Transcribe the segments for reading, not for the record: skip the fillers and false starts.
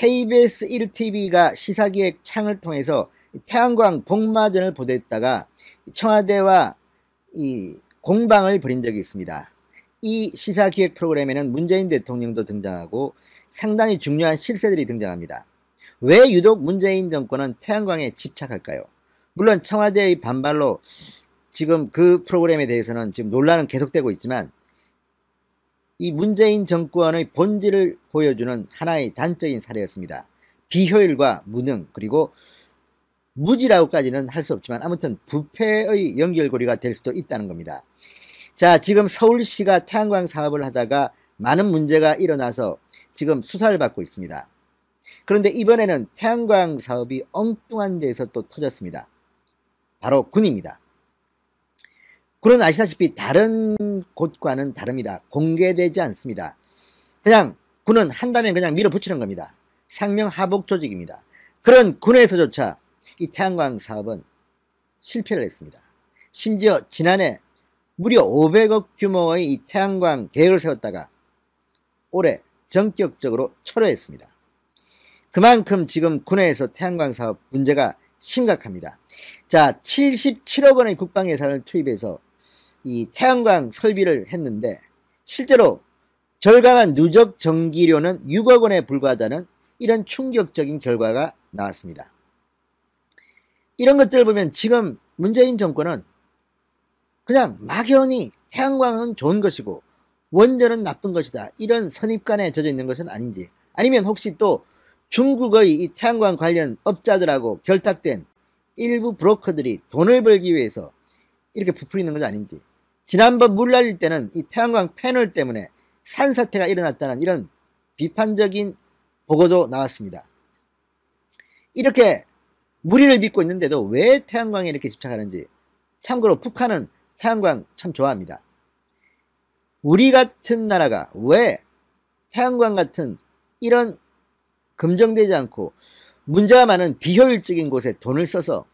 KBS 1TV가 시사기획 창을 통해서 태양광 복마전을 보도했다가 청와대와 이 공방을 벌인 적이 있습니다. 이 시사기획 프로그램에는 문재인 대통령도 등장하고 상당히 중요한 실세들이 등장합니다. 왜 유독 문재인 정권은 태양광에 집착할까요? 물론 청와대의 반발로 지금 그 프로그램에 대해서는 지금 논란은 계속되고 있지만 이 문재인 정권의 본질을 보여주는 하나의 단적인 사례였습니다. 비효율과 무능, 그리고 무지라고까지는 할 수 없지만 아무튼 부패의 연결고리가 될 수도 있다는 겁니다. 자, 지금 서울시가 태양광 사업을 하다가 많은 문제가 일어나서 지금 수사를 받고 있습니다. 그런데 이번에는 태양광 사업이 엉뚱한 데에서 또 터졌습니다. 바로 군입니다. 군은 아시다시피 다른 곳과는 다릅니다. 공개되지 않습니다. 그냥 군은 한다면 그냥 밀어붙이는 겁니다. 상명하복 조직입니다. 그런 군에서조차 이 태양광 사업은 실패를 했습니다. 심지어 지난해 무려 500억 규모의 이 태양광 계획을 세웠다가 올해 전격적으로 철회했습니다. 그만큼 지금 군에서 태양광 사업 문제가 심각합니다. 자, 77억 원의 국방 예산을 투입해서 이 태양광 설비를 했는데 실제로 절감한 누적 전기료는 6억 원에 불과하다는 이런 충격적인 결과가 나왔습니다. 이런 것들을 보면 지금 문재인 정권은 그냥 막연히 태양광은 좋은 것이고 원전은 나쁜 것이다, 이런 선입관에 젖어 있는 것은 아닌지, 아니면 혹시 또 중국의 이 태양광 관련 업자들하고 결탁된 일부 브로커들이 돈을 벌기 위해서 이렇게 부풀리는 것은 아닌지. 지난번 물 날릴 때는 이 태양광 패널 때문에 산사태가 일어났다는 이런 비판적인 보고도 나왔습니다. 이렇게 무리를 빚고 있는데도 왜 태양광에 이렇게 집착하는지. 참고로 북한은 태양광 참 좋아합니다. 우리 같은 나라가 왜 태양광 같은 이런 검증되지 않고 문제가 많은 비효율적인 곳에 돈을 써서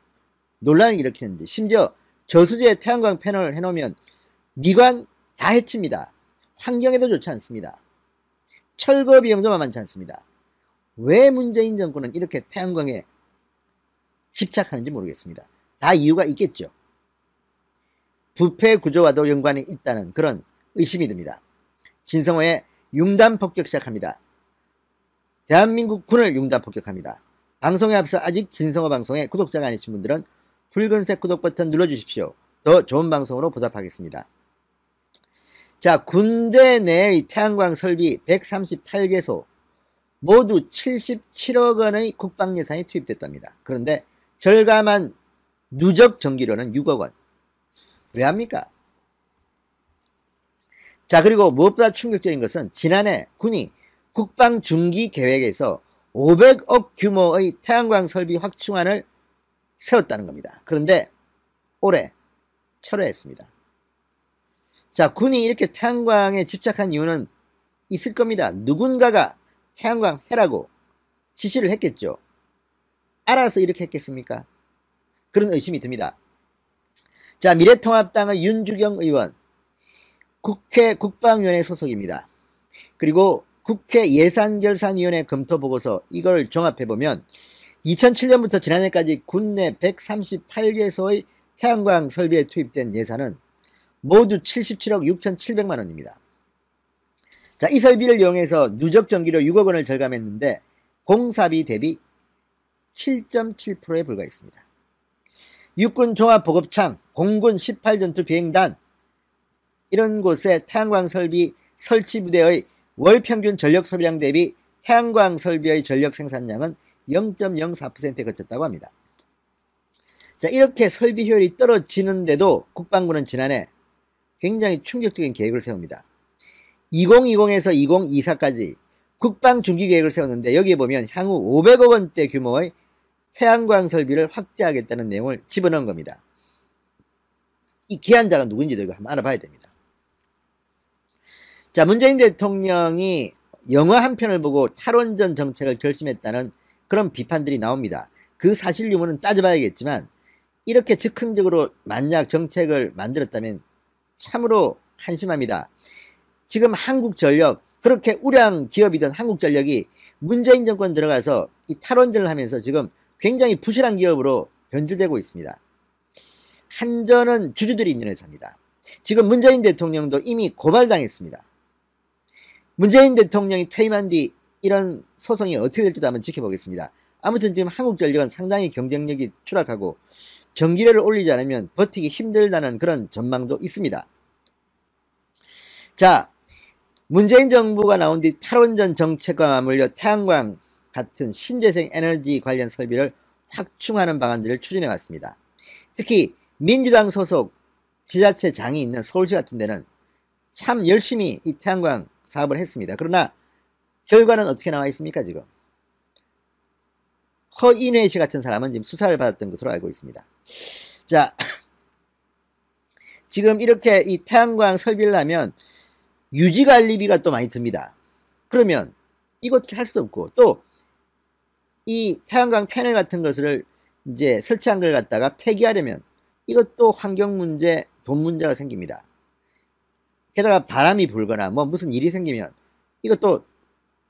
논란을 일으키는지. 심지어 저수지에 태양광 패널을 해놓으면 미관 다 해칩니다. 환경에도 좋지 않습니다. 철거 비용도 만만치 않습니다. 왜 문재인 정권은 이렇게 태양광에 집착하는지 모르겠습니다. 다 이유가 있겠죠. 부패 구조와도 연관이 있다는 그런 의심이 듭니다. 진성호의 융단 폭격 시작합니다. 대한민국 군을 융단 폭격합니다. 방송에 앞서 아직 진성호 방송에 구독자가 아니신 분들은 붉은색 구독 버튼 눌러주십시오. 더 좋은 방송으로 보답하겠습니다. 자, 군대 내의 태양광 설비 138개소 모두 77억 원의 국방 예산이 투입됐답니다. 그런데 절감한 누적 전기료는 6억 원. 왜 합니까? 자, 그리고 무엇보다 충격적인 것은 지난해 군이 국방 중기 계획에서 500억 규모의 태양광 설비 확충안을 세웠다는 겁니다. 그런데 올해 철회했습니다. 자, 군이 이렇게 태양광에 집착한 이유는 있을 겁니다. 누군가가 태양광 해라고 지시를 했겠죠. 알아서 이렇게 했겠습니까? 그런 의심이 듭니다. 자, 미래통합당의 윤주경 의원, 국회 국방위원회 소속입니다. 그리고 국회 예산결산위원회 검토보고서, 이걸 종합해보면 2007년부터 지난해까지 국내 138개소의 태양광 설비에 투입된 예산은 모두 77억 6,700만 원입니다. 자, 이 설비를 이용해서 누적 전기료 6억 원을 절감했는데 공사비 대비 7.7%에 불과했습니다. 육군 종합보급창, 공군 18전투 비행단, 이런 곳에 태양광 설비 설치 부대의 월 평균 전력 소비량 대비 태양광 설비의 전력 생산량은 0.04%에 그쳤다고 합니다. 자, 이렇게 설비 효율이 떨어지는데도 국방부는 지난해 굉장히 충격적인 계획을 세웁니다. 2020에서 2024까지 국방 중기 계획을 세웠는데 여기에 보면 향후 500억 원대 규모의 태양광 설비를 확대하겠다는 내용을 집어넣은 겁니다. 이 기한자가 누군지도 이거 한번 알아봐야 됩니다. 자, 문재인 대통령이 영화 한 편을 보고 탈원전 정책을 결심했다는 그런 비판들이 나옵니다. 그 사실 유무는 따져봐야겠지만 이렇게 즉흥적으로 만약 정책을 만들었다면 참으로 한심합니다. 지금 한국전력, 그렇게 우량 기업이던 한국전력이 문재인 정권 들어가서 이 탈원전을 하면서 지금 굉장히 부실한 기업으로 변질되고 있습니다. 한전은 주주들이 있는 회사입니다. 지금 문재인 대통령도 이미 고발당했습니다. 문재인 대통령이 퇴임한 뒤 이런 소송이 어떻게 될지도 한번 지켜보겠습니다. 아무튼 지금 한국전력은 상당히 경쟁력이 추락하고 전기료를 올리지 않으면 버티기 힘들다는 그런 전망도 있습니다. 자, 문재인 정부가 나온 뒤 탈원전 정책과 맞물려 태양광 같은 신재생 에너지 관련 설비를 확충하는 방안들을 추진해 왔습니다. 특히 민주당 소속 지자체장이 있는 서울시 같은 데는 참 열심히 이 태양광 사업을 했습니다. 그러나 결과는 어떻게 나와 있습니까? 지금 허인회 씨 같은 사람은 지금 수사를 받았던 것으로 알고 있습니다. 자, 지금 이렇게 이 태양광 설비를 하면 유지관리비가 또 많이 듭니다. 그러면 이것 할 수 없고, 또 이 태양광 패널 같은 것을 이제 설치한 걸 갖다가 폐기하려면 이것도 환경 문제, 돈 문제가 생깁니다. 게다가 바람이 불거나 뭐 무슨 일이 생기면 이것도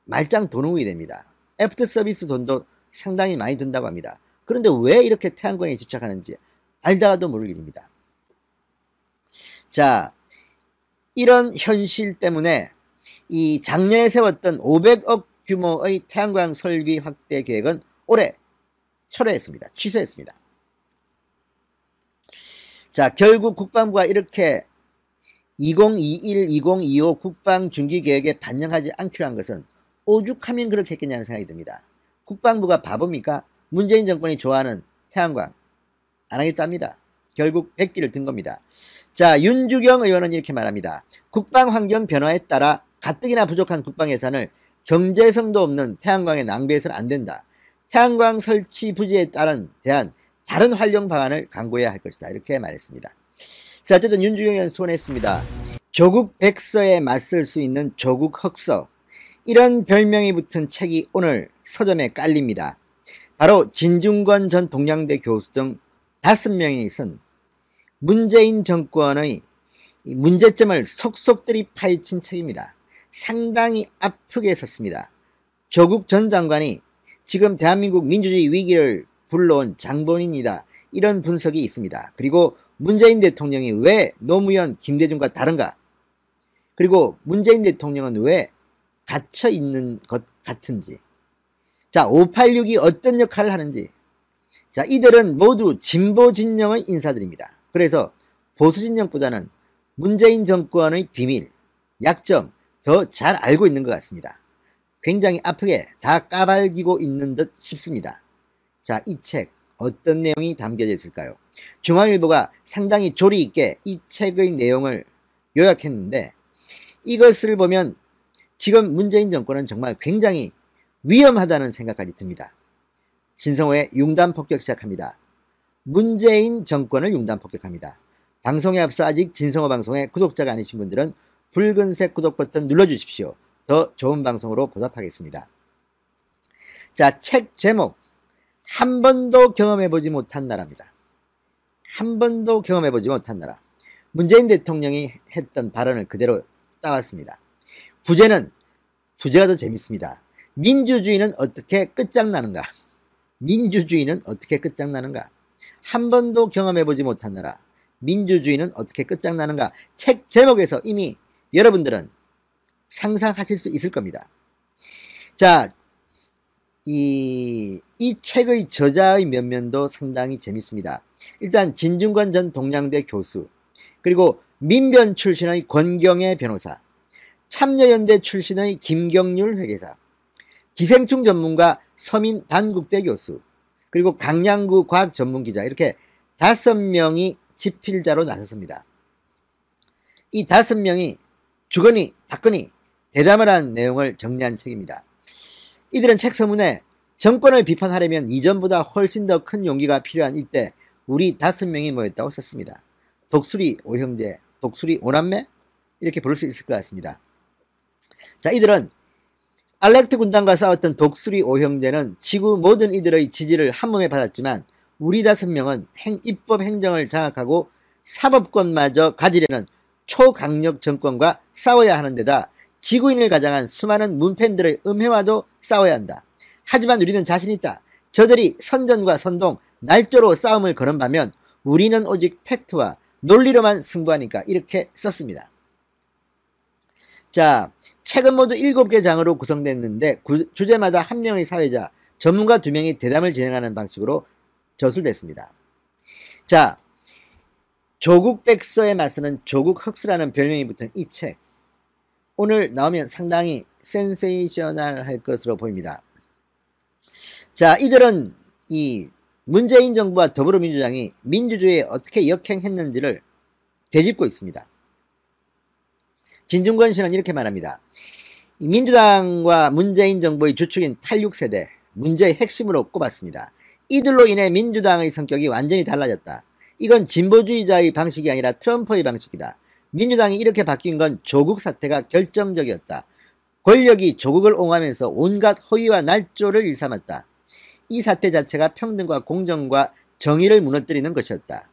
말짱 도둑이 됩니다. 애프터 서비스 돈도 상당히 많이 든다고 합니다. 그런데 왜 이렇게 태양광에 집착하는지 알다가도 모를 일입니다. 자, 이런 현실 때문에 이 작년에 세웠던 500억 규모의 태양광 설비 확대 계획은 올해 철회했습니다. 취소했습니다. 자, 결국 국방부가 이렇게 2021-2025 국방중기계획에 반영하지 않기로 한 것은 오죽하면 그렇게 했겠냐는 생각이 듭니다. 국방부가 바보입니까? 문재인 정권이 좋아하는 태양광 안 하겠답니다. 결국 백기를 든 겁니다. 자, 윤주경 의원은 이렇게 말합니다. 국방환경 변화에 따라 가뜩이나 부족한 국방 예산을 경제성도 없는 태양광에 낭비해서는 안 된다. 태양광 설치 부지에 대한 다른 활용 방안을 강구해야 할 것이다. 이렇게 말했습니다. 자, 어쨌든 윤주경 의원 소원했습니다. 조국 백서에 맞설 수 있는 조국 흑서, 이런 별명이 붙은 책이 오늘 서점에 깔립니다. 바로 진중권 전 동양대 교수 등 5명이 쓴 문재인 정권의 문제점을 속속들이 파헤친 책입니다. 상당히 아프게 썼습니다. 조국 전 장관이 지금 대한민국 민주주의 위기를 불러온 장본인이다, 이런 분석이 있습니다. 그리고 문재인 대통령이 왜 노무현, 김대중과 다른가, 그리고 문재인 대통령은 왜 갇혀 있는 것 같은지, 자, 586이 어떤 역할을 하는지. 자, 이들은 모두 진보 진영의 인사들입니다. 그래서 보수 진영보다는 문재인 정권의 비밀, 약점 더 잘 알고 있는 것 같습니다. 굉장히 아프게 다 까발기고 있는 듯 싶습니다. 자, 이 책 어떤 내용이 담겨져 있을까요? 중앙일보가 상당히 조리 있게 이 책의 내용을 요약했는데, 이것을 보면 지금 문재인 정권은 정말 굉장히 위험하다는 생각까지 듭니다. 진성호의 융단 폭격 시작합니다. 문재인 정권을 융단 폭격합니다. 방송에 앞서 아직 진성호 방송의 구독자가 아니신 분들은 붉은색 구독 버튼 눌러주십시오. 더 좋은 방송으로 보답하겠습니다. 자, 책 제목, 한 번도 경험해보지 못한 나라입니다. 한 번도 경험해보지 못한 나라. 문재인 대통령이 했던 발언을 그대로 따왔습니다. 부제는, 부제가 더 재밌습니다. 민주주의는 어떻게 끝장나는가? 민주주의는 어떻게 끝장나는가? 한 번도 경험해보지 못한 나라, 민주주의는 어떻게 끝장나는가? 책 제목에서 이미 여러분들은 상상하실 수 있을 겁니다. 자, 이 책의 저자의 면면도 상당히 재밌습니다. 일단 진중권 전 동양대 교수, 그리고 민변 출신의 권경애 변호사, 참여연대 출신의 김경률 회계사, 기생충 전문가 서민 단국대 교수, 그리고 강양구 과학 전문 기자, 이렇게 5명이 집필자로 나섰습니다. 이 5명이 주거니 받거니 대담을 한 내용을 정리한 책입니다. 이들은 책 서문에 정권을 비판하려면 이전보다 훨씬 더 큰 용기가 필요한 이때 우리 5명이 모였다고 썼습니다. 독수리 오형제, 독수리 오남매, 이렇게 부를 수 있을 것 같습니다. 자, 이들은 알렉트 군단과 싸웠던 독수리 오형제는 지구 모든 이들의 지지를 한몸에 받았지만, 우리 5명은 입법 행정을 장악하고 사법권마저 가지려는 초강력 정권과 싸워야 하는 데다 지구인을 가장한 수많은 문팬들의 음해와도 싸워야 한다. 하지만 우리는 자신 있다. 저들이 선전과 선동, 날조로 싸움을 거는 반면 우리는 오직 팩트와 논리로만 승부하니까, 이렇게 썼습니다. 자, 책은 모두 7개 장으로 구성됐는데 주제마다 한 명의 사회자, 전문가 2명이 대담을 진행하는 방식으로 저술됐습니다. 자, 조국 백서에 맞서는 조국 흑수라는 별명이 붙은 이 책, 오늘 나오면 상당히 센세이셔널할 것으로 보입니다. 자, 이들은 이 문재인 정부와 더불어민주당이 민주주의에 어떻게 역행했는지를 되짚고 있습니다. 진중권 씨는 이렇게 말합니다. 민주당과 문재인 정부의 주축인 86세대, 문제의 핵심으로 꼽았습니다. 이들로 인해 민주당의 성격이 완전히 달라졌다. 이건 진보주의자의 방식이 아니라 트럼프의 방식이다. 민주당이 이렇게 바뀐 건 조국 사태가 결정적이었다. 권력이 조국을 옹호하면서 온갖 허위와 날조를 일삼았다. 이 사태 자체가 평등과 공정과 정의를 무너뜨리는 것이었다.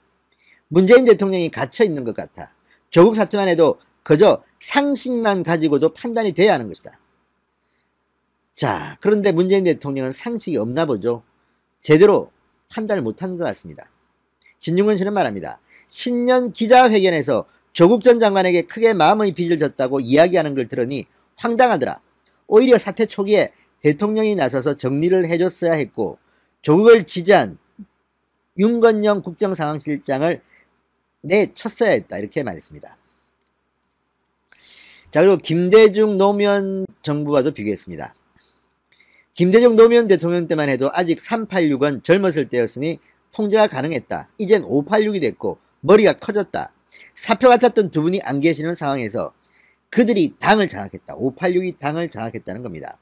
문재인 대통령이 갇혀있는 것 같아. 조국 사태만 해도 그저 상식만 가지고도 판단이 돼야 하는 것이다. 자, 그런데 문재인 대통령은 상식이 없나 보죠. 제대로 판단을 못한 것 같습니다. 진중권 씨는 말합니다. 신년 기자회견에서 조국 전 장관에게 크게 마음의 빚을 졌다고 이야기하는 걸 들으니 황당하더라. 오히려 사태 초기에 대통령이 나서서 정리를 해줬어야 했고 조국을 지지한 윤건영 국정상황실장을 내쳤어야 했다. 이렇게 말했습니다. 자, 그리고 김대중 노무현 정부와도 비교했습니다. 김대중 노무현 대통령 때만 해도 아직 386은 젊었을 때였으니 통제가 가능했다. 이젠 586이 됐고 머리가 커졌다. 사표 같았던 두 분이 안 계시는 상황에서 그들이 당을 장악했다. 586이 당을 장악했다는 겁니다.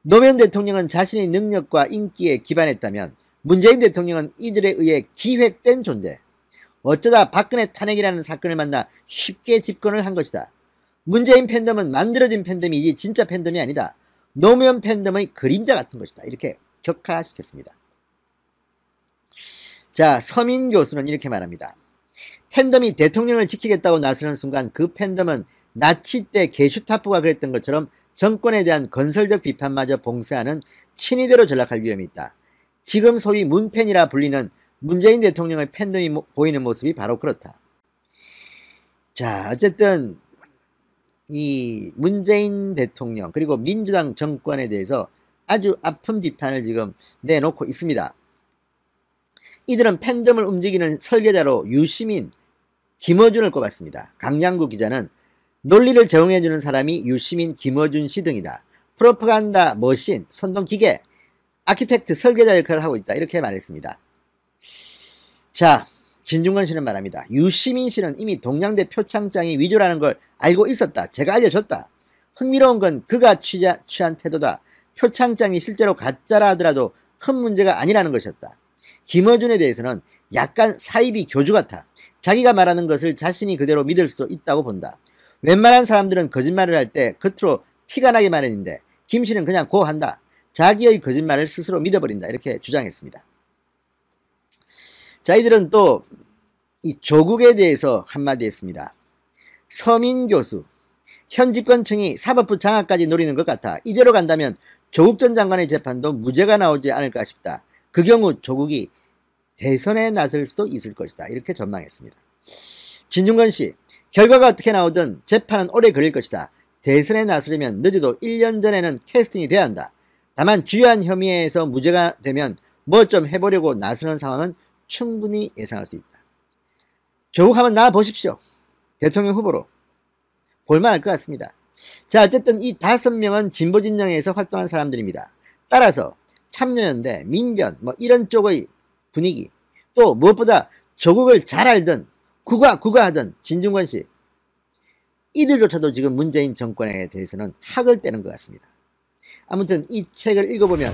노무현 대통령은 자신의 능력과 인기에 기반했다면 문재인 대통령은 이들에 의해 기획된 존재. 어쩌다 박근혜 탄핵이라는 사건을 만나 쉽게 집권을 한 것이다. 문재인 팬덤은 만들어진 팬덤이지 진짜 팬덤이 아니다. 노무현 팬덤의 그림자 같은 것이다. 이렇게 격화시켰습니다. 자, 서민 교수는 이렇게 말합니다. 팬덤이 대통령을 지키겠다고 나서는 순간 그 팬덤은 나치 때 게슈타포가 그랬던 것처럼 정권에 대한 건설적 비판마저 봉쇄하는 친위대로 전락할 위험이 있다. 지금 소위 문팬이라 불리는 문재인 대통령의 팬덤이 보이는 모습이 바로 그렇다. 자, 어쨌든 이 문재인 대통령 그리고 민주당 정권에 대해서 아주 아픈 비판을 지금 내놓고 있습니다. 이들은 팬덤을 움직이는 설계자로 유시민, 김어준을 꼽았습니다. 강양구 기자는 논리를 제공해주는 사람이 유시민, 김어준 씨 등이다. 프로파간다 머신, 선동기계, 아키텍트, 설계자 역할을 하고 있다. 이렇게 말했습니다. 자, 진중권 씨는 말합니다. 유시민 씨는 이미 동양대 표창장이 위조라는 걸 알고 있었다. 제가 알려줬다. 흥미로운 건 그가 취한 태도다. 표창장이 실제로 가짜라 하더라도 큰 문제가 아니라는 것이었다. 김어준에 대해서는 약간 사이비 교주 같아. 자기가 말하는 것을 자신이 그대로 믿을 수도 있다고 본다. 웬만한 사람들은 거짓말을 할 때 겉으로 티가 나게 마련인데 김 씨는 그냥 고한다. 자기의 거짓말을 스스로 믿어버린다. 이렇게 주장했습니다. 자, 이들은 또 이 조국에 대해서 한마디 했습니다. 서민 교수, 현 집권층이 사법부 장악까지 노리는 것 같아. 이대로 간다면 조국 전 장관의 재판도 무죄가 나오지 않을까 싶다. 그 경우 조국이 대선에 나설 수도 있을 것이다. 이렇게 전망했습니다. 진중권 씨, 결과가 어떻게 나오든 재판은 오래 걸릴 것이다. 대선에 나서려면 늦어도 1년 전에는 캐스팅이 돼야 한다. 다만 주요한 혐의에서 무죄가 되면 뭐 좀 해보려고 나서는 상황은 충분히 예상할 수 있다. 조국 한번 나와보십시오. 대통령 후보로. 볼만할 것 같습니다. 자, 어쨌든 이 5명은 진보진영에서 활동한 사람들입니다. 따라서 참여연대, 민변, 뭐 이런 쪽의 분위기, 또 무엇보다 조국을 잘 알던 국가하던 진중권 씨, 이들조차도 지금 문재인 정권에 대해서는 학을 떼는 것 같습니다. 아무튼 이 책을 읽어보면